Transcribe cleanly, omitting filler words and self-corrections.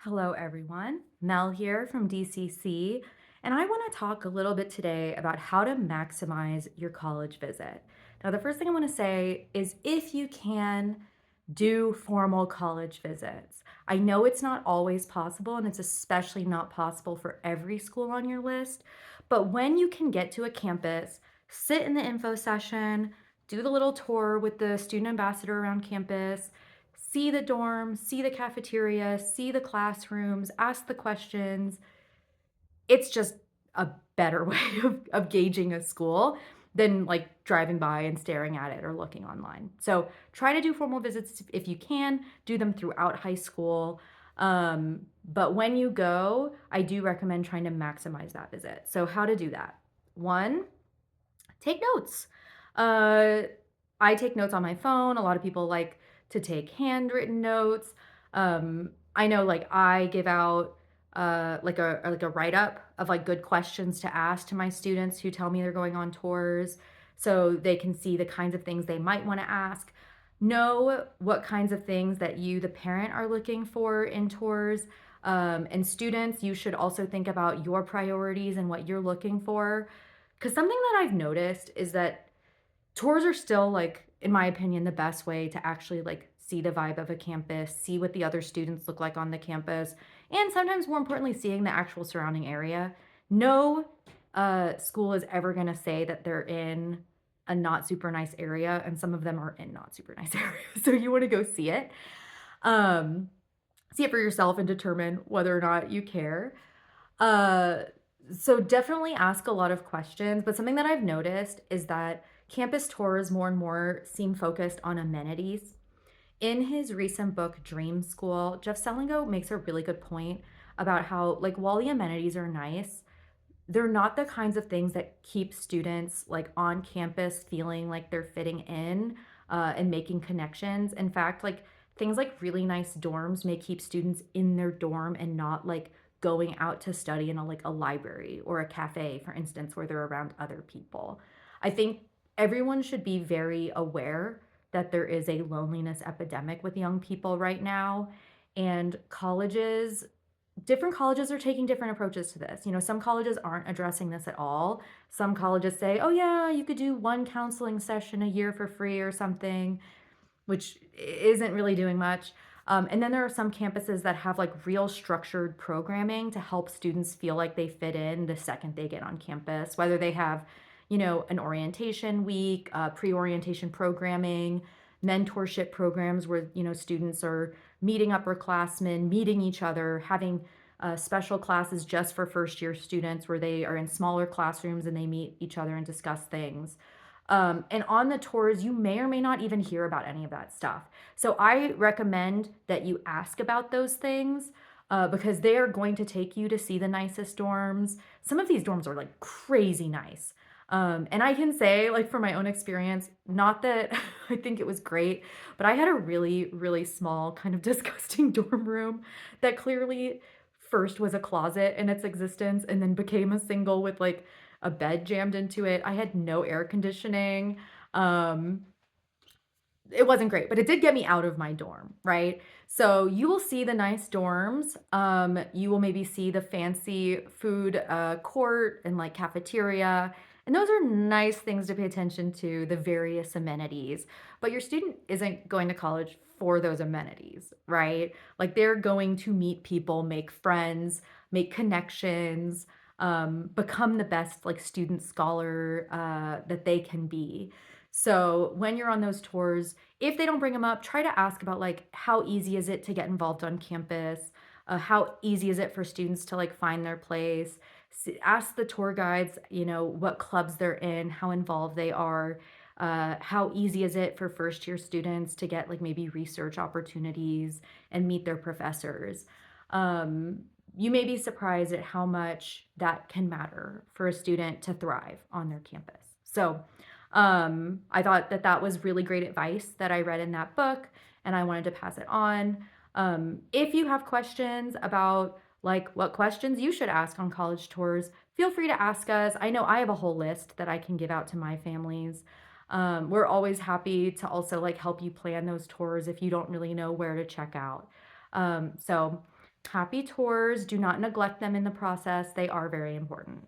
Hello, everyone. Mel here from DCC, and I want to talk a little bit today about how to maximize your college visit. Now, the first thing I want to say is if you can, do formal college visits. I know it's not always possible, and it's especially not possible for every school on your list, but when you can get to a campus, sit in the info session, do the little tour with the student ambassador around campus, see the dorm, see the cafeteria, see the classrooms, ask the questions. It's just a better way of gauging a school than like driving by and staring at it or looking online. So try to do formal visits if you can, do them throughout high school. But when you go, I do recommend trying to maximize that visit. So, how to do that? One, take notes. Uh, I take notes on my phone. A lot of people like to take handwritten notes. I know like I give out like a write up of like good questions to ask to my students who tell me they're going on tours so they can see the kinds of things they might want to ask. Know what kinds of things that you, the parent, are looking for in tours. And students, you should also think about your priorities and what you're looking for. Because something that I've noticed is that tours are still, like, in my opinion, the best way to actually like see the vibe of a campus, see what the other students look like on the campus, and sometimes more importantly, seeing the actual surrounding area. No school is ever going to say that they're in a not super nice area, and some of them are in not super nice areas. So you want to go see it. Um, See it for yourself and determine whether or not you care. Uh, so definitely ask a lot of questions, but something that I've noticed is that campus tours more and more seem focused on amenities. In his recent book, Dream School, Jeff Selingo makes a really good point about how, like, while the amenities are nice, they're not the kinds of things that keep students like on campus feeling like they're fitting in and making connections. In fact, like things like really nice dorms may keep students in their dorm and not like going out to study in a library or a cafe, for instance, where they're around other people. I think everyone should be very aware that there is a loneliness epidemic with young people right now, and different colleges are taking different approaches to this. You know, some colleges aren't addressing this at all. Some colleges say, oh, yeah, you could do one counseling session a year for free or something, which isn't really doing much. And then there are some campuses that have like real structured programming to help students feel like they fit in the second they get on campus, whether they have, an orientation week, pre orientation programming, mentorship programs where, students are meeting upperclassmen, meeting each other, having special classes just for first year students where they are in smaller classrooms and they meet each other and discuss things. And on the tours, you may or may not even hear about any of that stuff. So I recommend that you ask about those things because they are going to take you to see the nicest dorms. Some of these dorms are like crazy nice. And I can say, like, from my own experience, not that I think it was great, but I had a really, really small, kind of disgusting dorm room that clearly first was a closet in its existence and then became a single with like a bed jammed into it. I had no air conditioning. Um, it wasn't great, but it did get me out of my dorm, right? So you will see the nice dorms. You will maybe see the fancy food court and like cafeteria. And those are nice things to pay attention to, the various amenities. But your student isn't going to college for those amenities, right? Like they're going to meet people, make friends, make connections, become the best like student scholar that they can be. So when you're on those tours, if they don't bring them up, try to ask about like how easy is it to get involved on campus? How easy is it for students to like find their place? Ask the tour guides, what clubs they're in, how involved they are. How easy is it for first year students to get like maybe research opportunities and meet their professors? Um, you may be surprised at how much that can matter for a student to thrive on their campus. So, I thought that that was really great advice that I read in that book, and I wanted to pass it on. If you have questions about like what questions you should ask on college tours, feel free to ask us. I know I have a whole list that I can give out to my families. We're always happy to also like help you plan those tours if you don't really know where to check out. So Happy tours, do not neglect them in the process. They are very important.